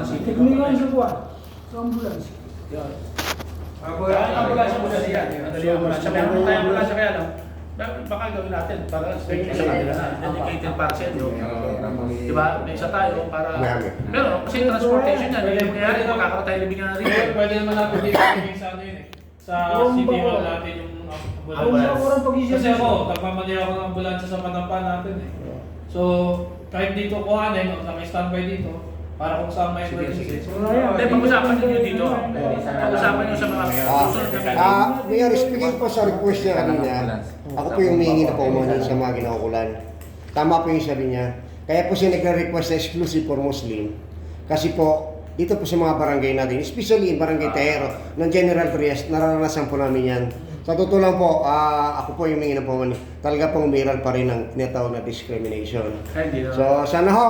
City. Tignan sa buwan. Sa ambulance. Yan. Ambulansya muna siya. Madali ambulansya. Meron tayong ambulansya kaya lang. Baka gawin natin para sa kanila na dedicated para sa inyo. Diba? May isa tayo para... Pero kasi transportation yan. Yung nangyayari, makakaroon tayo libingan na rin. Pwede naman natin i-ibigay sa ano yun eh. Sa City Hall natin yung ambulance. Kasi ako, nagmamadali ako ng ambulansya sa Panampa natin eh. So, kahit dito kuhanin, naka-standby dito, para kung saan may emergency. Hindi, pag-usapan nyo dito. Pag-usapan nyo sa mga susunod na kayo. Mayor, speaking po sa request niya kanina, ako po yung humingi na paumanin sa mga ginaukulan. Tama po yung sabi niya. Kaya po siya nagre-request na exclusive for Muslim. Kasi po, dito po sa mga barangay natin, especially in Barangay Tahero, ng General Trias, nararanasan po namin yan. Sa totoo lang po, ako po yung humingi na paumanin. Talaga pong umiral pa rin ang tinatawag na discrimination. So, sana ho,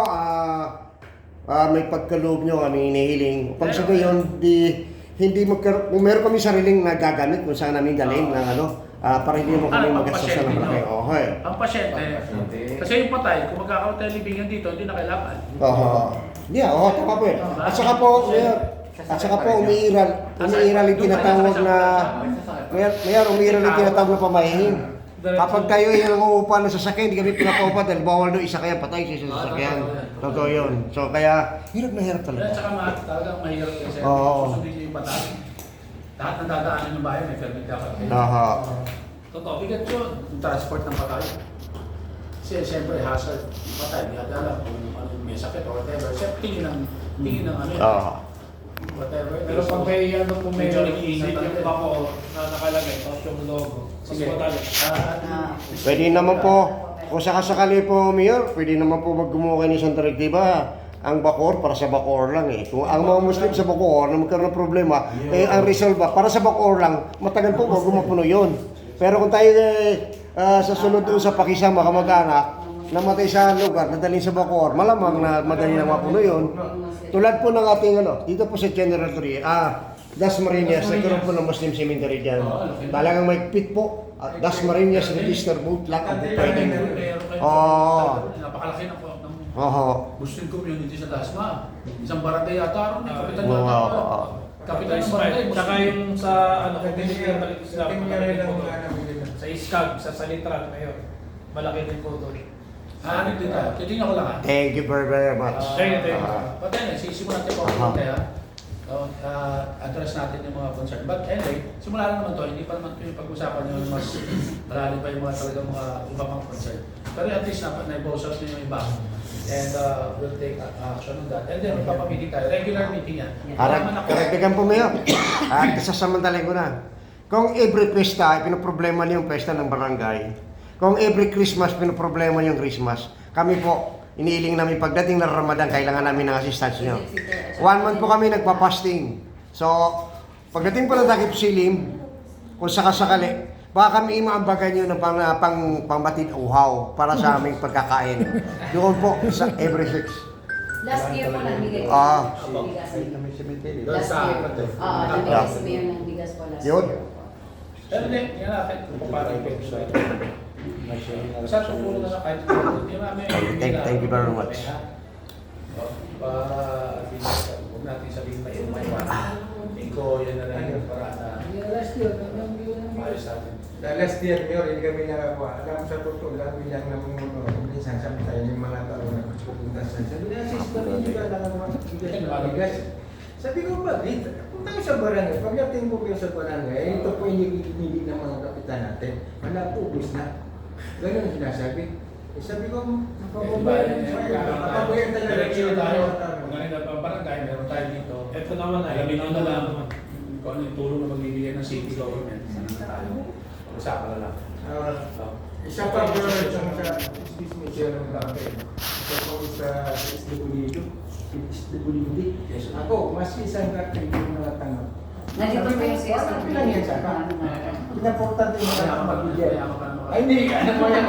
may pagkaloob nyo kami hinihiling. Pag sa gayon, hindi kung meron kami sariling nagagamit kung saan namin dalhin ng para hindi mo kami magastos sa malaki. Ang pasyente, kasi yung patay, kung magkakaroon tayo libingan dito, hindi na kailangan. Tama po eh. At saka po, umiiral yung tinatawag na, umiiral yung tinatawag na pamahihin. Kapag tayo ay nangungupa ng sasakyan, hindi kami pinapaupa dahil bawal doon isa kaya patay sa sasakyan. Totoo yun. So kaya, hirap na hirap talaga. At saka talagang mahirap kasi susundin niyo yung batas. Lahat ng dadaanan ng bayan may permit dapat. Totoo, bigat yun. Yung transport ng patay. Kasi siyempre hazard, patay, hindi natin alam kung may sakit or whatever. Siyempre tingin ng ano yun. Whatever. Pero pag may kung may iingat yung bako na nakalagay, tapos yung logo, mas madali. Pwede naman po, kung sakasakali po, Mayor, pwede naman po maggumuha ng isang direktiba. Ang Bacoor, para sa Bacoor lang eh. Kung ang mga Muslim sa Bacoor na magkaroon ng problema, ang resolve para sa Bacoor lang, matagal po bago mapuno yun. Pero kung tayo sa sunod doon sa pakisama, kamag-anak, namatay sa lugar, nadalhin sa Bacoor, malamang na madali na mapuno yun. Tulad po ng ating dito po sa General Trias, Dasmariñas, nagkaroon po ng Muslim cemetery dyan. Talagang may pit po. Dasmariñas register boat lang ang pwede. Napakalaki ng Muslim community sa Dasma. Isang barangay yata ron, kapitan ng kapitan ng barangay. Tsaka yung sa Community Balik Islam, sa Iskag, sa Salitran ngayon, malaki din po doon. Dito. Titingnan ko lang Thank you very much. Thank you. Patay na, sisimulan natin po address natin yung mga concern. But anyway, simula lang naman to, hindi pa naman ito yung pag-usapan yung mas malalim pa yung mga talagang mga iba pang concern. Pero at least na-bosos nyo yung iba. And we'll take action on that. And then, magpapamiting tayo. Regular meeting yan. Karagdagan po Mayor. At sasamantalay ko na. Kung every pesta, pinoproblema niyo yung pesta ng barangay. Kung every Christmas, pinoproblema niyo yung Christmas. Kami po, iniiling namin pagdating ng Ramadan, kailangan namin ng assistance nyo. 1 month po kami nagpa-fasting. So, pagdating po ng Takip Silim, kung sakasakali, baka kami imaambagan nyo ng pangbatid uhaw para sa aming pagkakain. Doon po sa every 6. Last year po nagbigay ko. Bigas. Last year. Nagbigay si Mayor ng bigas po last Yun. year. Pero hindi, yan natin. Kung paano yung sa tungkol na kahit Thank you very much. Para huwag natin sabihin na yung may Iko, yan na lang yung para na Last year, maayos natin. Last year, Mayor, hindi kami nakakuha. Alam sa totoo lang, bilang namumuno. Minsan sabi tayo yung mga tao na pupunta sa sabi na, sister, hindi ka lang mga bigas. Sabi ko, bakit? Punta ko sa barangay. Pagdating po kayo sa barangay, ito po yung hindi ng mga kapitan natin. Wala po, ubus na. Ganun sinasabi. Sabi ko, mapapabayan talaga. Diretso tayo. Kung ganito pa barangay, meron tayo dito. Ito naman ay, Alamin na lang kung ano yung tulong na magbibigay ng city government. Usapan na lang. Isa pa po sa business year ng barangay. Isa po sa SWD. Yes. Ako, mas isang kartel yung natanggap. Nandito po yung siya sa Lang yan sa akin. Importante yung Kaya ka magbibigay. mag- Ay, hindi. Ano mo yan?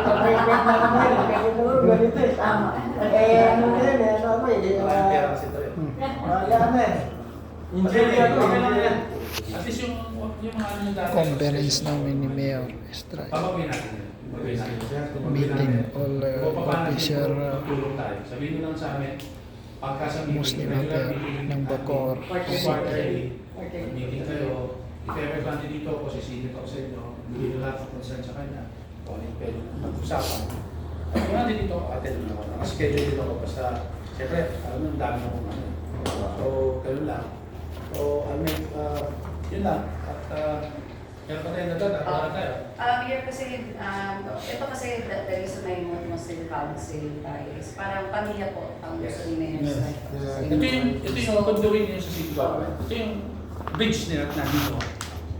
Pag-wait na naman. Kasi naman, ganito eh. Tama. Ano na yan? Ano ako eh. Wala pera kasi ito eh. Wala na eh. Enjoy ako. At least yung mga ano yung dati. Conference namin ni Mayor Estrada. Papagawin natin yun. Meeting all officer. Tulong tayo. Sabihin nyo lang sa amin, pagka sa Muslim regular affair meeting ng Bacoor quarterly, meeting kayo, if ever bandi dito ako, sisingit ako sa inyo, hindi nyo lahat ng concern sa kanya, kung ano yung pwede mag-usapan. Kung nandito dito, attend mo ako. Nakaschedule dito ako basta, siyempre, alam mo, ang dami na kung ano. So, ganun lang. So, yun lang. At, kaya pa tayo nagdadaan tayo. Mayor kasi, ito kasi the reason may Muslim Council tayo is parang pamilya po ang gusto ni Mayor Estrada. Ito yung conduit niyo sa city government. Ito yung bridge nila nandito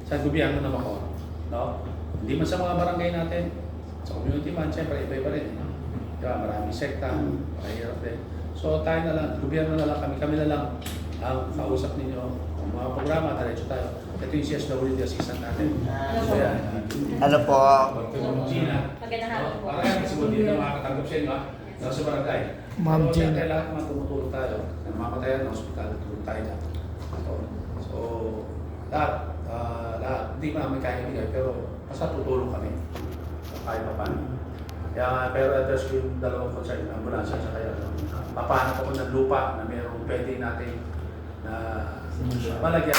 sa gobyerno na Bacoor. No? Hindi man sa mga barangay natin, sa community man, siyempre iba-iba rin. No? Diba, maraming sekta, mahirap din. So tayo na lang, gobyerno na lang kami na lang ang kausap ninyo. Ang mga programa, diretso tayo. Ito yung CSWD assistant natin. So yan. Ano po? Gina. Magandang hapon po. Parang kasi hindi na makakatanggap sa inyo, ha? Sa barangay. Ma'am So, Gina. kailangan naman tumutulong tayo. Namamatayan ng ospital, tulong tayo dyan. So, lahat, hindi mo namin kaya ibigay, pero basta tutulong kami. Kahit pa paano. Kaya, pero address ko yung dalawang concern, ambulansya sa kaya. Papahanap ako ng lupa na mayroong pwede natin na malagyan.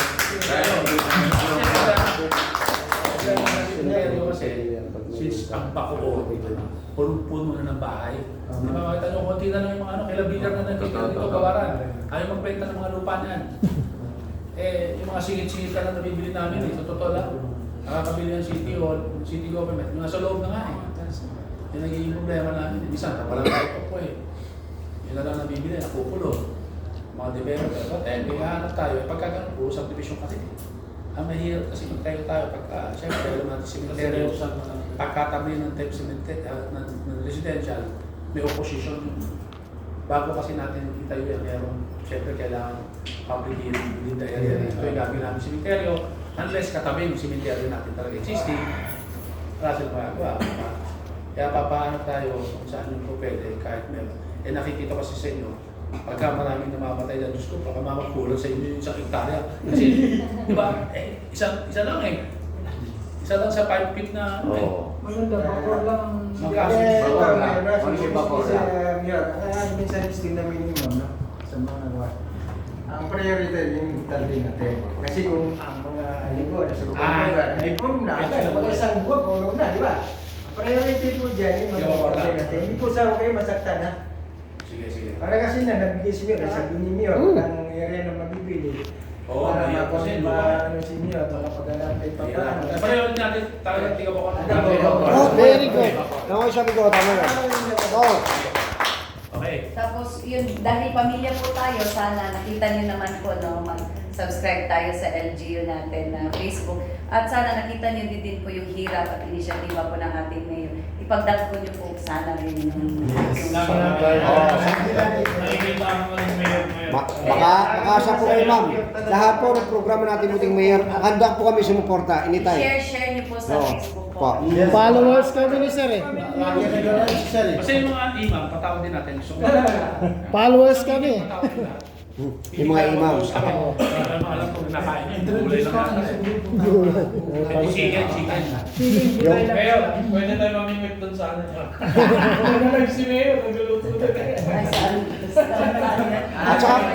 Kasi, since ang Bacoor, punong-puno na ng bahay. Di ba makita nyo, konti na lang yung mga kilabigan na nagkikita dito gawaran. Ayaw magbenta ng mga lupa niyan. Yung mga singit-singit ka lang nabibili namin, sa totoo lang. Nakakabili ng city hall, city government, yung nasa loob na nga eh. Yung nagiging problema namin, minsan, walang kahit po eh. Yun na lang nabibili, nakukulo. Mga developer, but may hahanap tayo, pagka ganun po, subdivision kasi. Ang mahirap kasi magtayo tayo pagka, siyempre, alam natin cemetery, pagkatabi ng type cemetery, ng residential, may opposition yun. Bago kasi natin itayo yan, meron, siyempre, kailangan public hearing within the area. Ito yung gagawin namin cemetery, unless katabi yung cemetery natin talaga existing, wala silang magagawa. Kaya papahanap tayo kung saan yung po pwede, kahit meron. Nakikita kasi sa inyo, pagka maraming namamatay na, Diyos ko, baka mamakulang sa inyo yung isang hektarya. Kasi, di ba, isa lang eh. Isa lang sa 5 feet na, Maganda, Bacoor lang ang... Minsan still na minimum, no? Sa mga ang priority yung tali natin. Kasi kung ang mga linggo na sa lugar, ay kung na, mga isang buwan, kulong na, di ba? Priority po dyan yung mga tali natin. Hindi po sa kayo masaktan, ha? sige. Para kasi na nabigay si Mio, sabi ni Mio, ang area na mabibili. Oo, para mahirap kasi, ano si Mio, makapag-alapit pa paano. Pero yun natin, talagang tiga po ka. Oh, very good. Ako sabi ko, tama na. Oh. Okay. Tapos yun, dahil pamilya po tayo, sana nakita niyo naman po, no, mag-subscribe tayo sa LGU natin na Facebook. At sana nakita niyo din po yung hirap at inisyatiba po ng ating mayor. Ipagdagko niyo po sana rin yung... Nakikita ako ng mayor. Makasa po kayo, ma'am. Lahat po ng programa natin muting mayor, handa po kami sumuporta. Anytime. Share niyo po sa Oo. Facebook po. Followers kami ni sir eh. Kasi yung mga imam, patawag din natin. Gusto ko. Followers kami. Patawag din natin. Yung mga imam. Alam ko, nakain yun. Gulay lang natin. Chicken. Mayor, pwede tayo mamimik doon sa ano niya. Si Mayor, nagluluto na kayo. Ay, saan? At saka,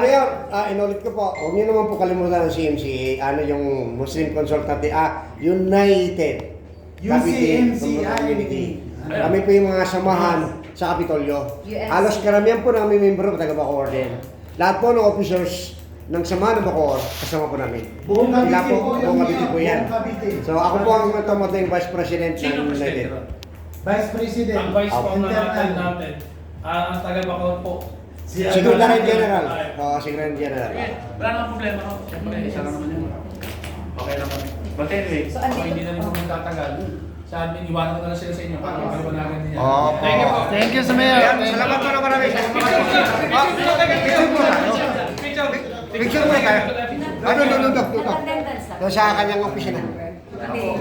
Mayor, inulit ko po, huwag niyo naman po kalimutan ng CMCA, ano yung Muslim Consultative, United Community. Kami po yung mga samahan sa Kapitolyo. UNC. Halos karamihan po namin member taga Bacoor din. Lahat po ng officers ng samahan ng Bacoor, kasama po namin. Buong Sila Cavite po, buong Cavite po yan. Buong Cavite. So ako po ang matamatay Vice President Sino ng United. presidente ron? Vice President. Ang vice po internal. natin, ang taga-Bacoor po. Secretary General. Secretary General. Okay, wala namang problema. Siyempre, isa lang naman yun. Okay lang kami. But anyway, So, kung andito hindi na rin po. po magtatagal, sabi, iwanan ko na lang sila sa inyo para maliwanagan din yan. Thank you po. Thank you sa mayor. Salamat po na marami. Picture mo tayo. Ano, Attendance lang. Doon sa kanyang opisina. Hindi, may